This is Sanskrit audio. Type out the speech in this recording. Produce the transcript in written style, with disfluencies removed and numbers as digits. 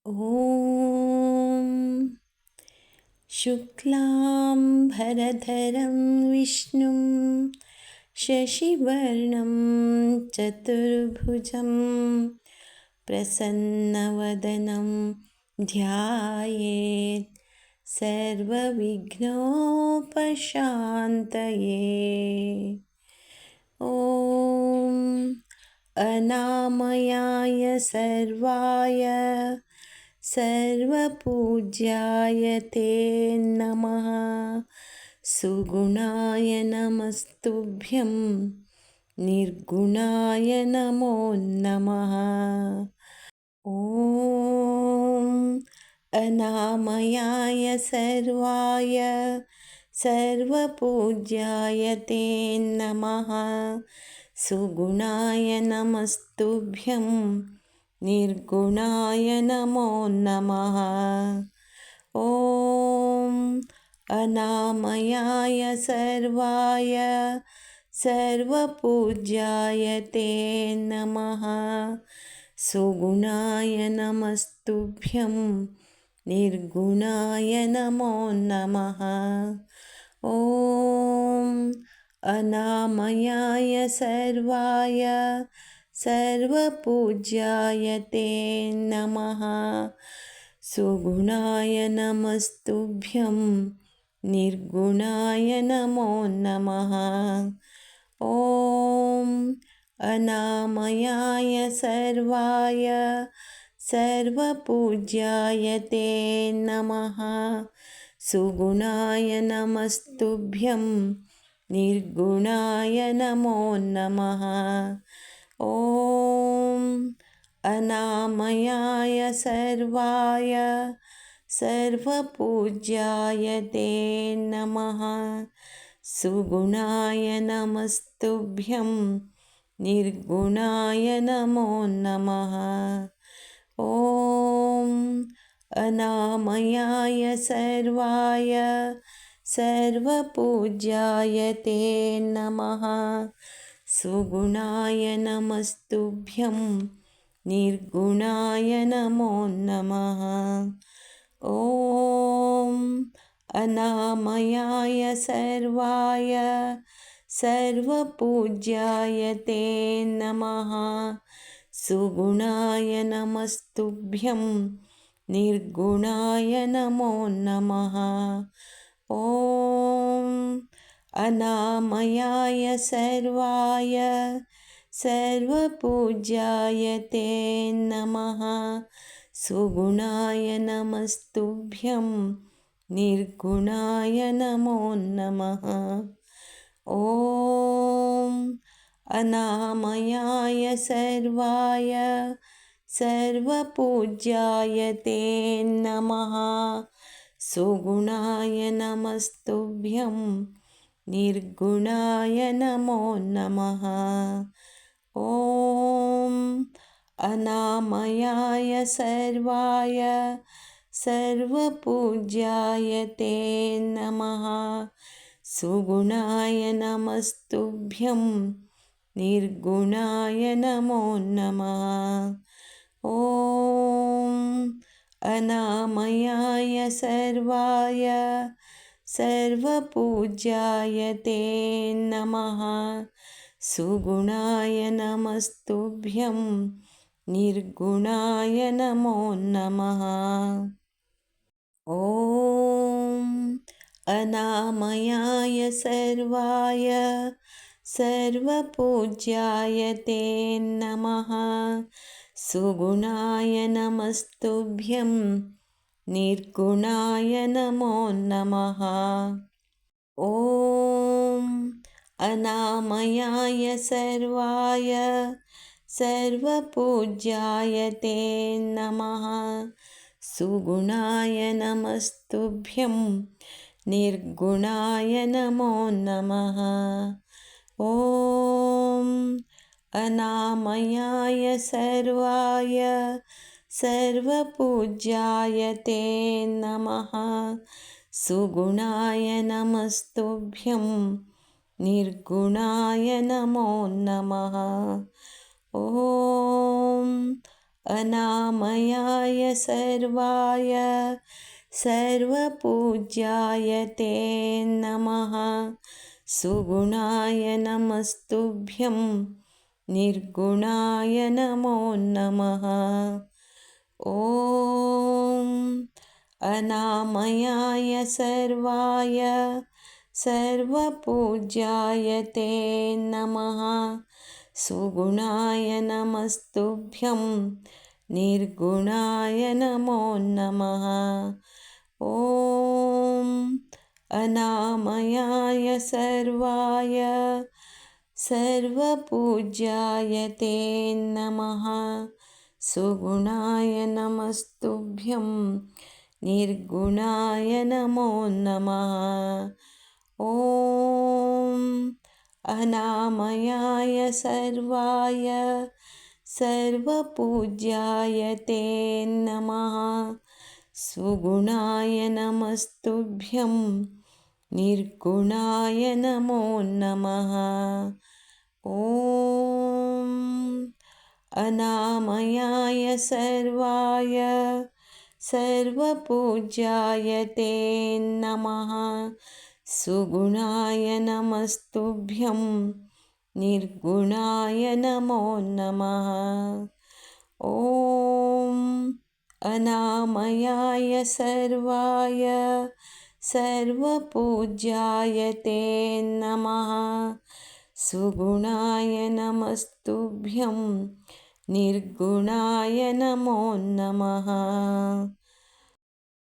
ॐ शुक्लाम्बरधरं विष्णुं शशिवर्णं चतुर्भुजं प्रसन्नवदनं ध्यायेत् सर्वविघ्नोपशान्तये। ॐ अनामयाय सर्वाय सर्वपूज्याय ते नमः। सुगुणाय नमस्तुभ्यं निर्गुणाय नमो नमः। ॐ अनामयाय सर्वाय सर्वपूज्याय ते नमः। सुगुणाय नमस्तुभ्यं निर्गुणाय नमो नमः। ॐ अनामयाय सर्वाय सर्वपूज्याय ते नमः। सुगुणाय नमस्तुभ्यं निर्गुणाय नमो नमः। ॐ अनामयाय सर्वाय सर्वपूज्याय ते नमः। सुगुणाय नमस्तुभ्यं निर्गुणाय नमो नमः। ॐ अनामयाय सर्वाय सर्वपूज्याय ते नमः। सुगुणाय नमस्तुभ्यं निर्गुणाय नमो नमः। ॐ अनामयाय सर्वाय सर्वपूज्याय ते नमः। सुगुणाय नमस्तुभ्यं निर्गुणाय नमो नमः। ॐ अनामयाय सर्वाय सर्वपूज्याय ते नमः। सुगुणाय नमस्तुभ्यं निर्गुणाय नमो नमः। ॐ अनामयाय सर्वाय सर्वपूज्याय ते नमः। सुगुणाय नमस्तुभ्यं निर्गुणाय नमो नमः। ॐ अनामयाय सर्वाय सर्वपूज्याय ते नमः। सुगुणाय नमस्तुभ्यं निर्गुणाय नमो नमः। ॐ अनामयाय सर्वाय सर्वपूज्याय ते नमः। सुगुणाय नमस्तुभ्यं निर्गुणाय नमो नमः। ॐ अनामयाय सर्वाय सर्वपूज्याय ते नमः। सुगुणाय नमस्तुभ्यं निर्गुणाय नमो नमः। ॐ अनामयाय सर्वाय सर्वपूज्याय ते नमः। सुगुणाय नमस्तुभ्यं निर्गुणाय नमो नमः। ॐ अनामयाय सर्वाय सर्वपूज्याय ते नमः। सुगुणाय नमस्तुभ्यं निर्गुणाय नमो नमः। ॐ अनामयाय सर्वाय सर्वपूज्याय ते नमः। सुगुणाय नमस्तुभ्यं निर्गुणाय नमो नमः। ॐ अनामयाय सर्वाय सर्वपूज्याय ते नमः। सुगुणाय नमस्तुभ्यं निर्गुणाय नमो नमः। ॐ अनामयाय सर्वाय सर्वपूज्याय ते नमः। सुगुणाय नमस्तुभ्यं निर्गुणाय नमो नमः। ॐ अनामयाय सर्वाय सर्वपूज्याय ते नमः। सुगुणाय नमस्तुभ्यं निर्गुणाय नमो नमः। ॐ अनामयाय सर्वाय सर्वपूज्याय ते नमः। सुगुणाय नमस्तुभ्यं निर्गुणाय नमो नमः। ॐ अनामयाय सर्वाय सर्वपूज्याय ते नमः। सुगुणाय नमस्तुभ्यं निर्गुणाय नमो नमः। ॐ अनामयाय सर्वाय सर्वपूज्याय ते नमः। सुगुणाय नमस्तुभ्यं निर्गुणाय नमो नमः। ॐ अनामयाय सर्वाय सर्वपूज्याय ते नमः। सुगुणाय नमस्तुभ्यं निर्गुणाय नमो नमः।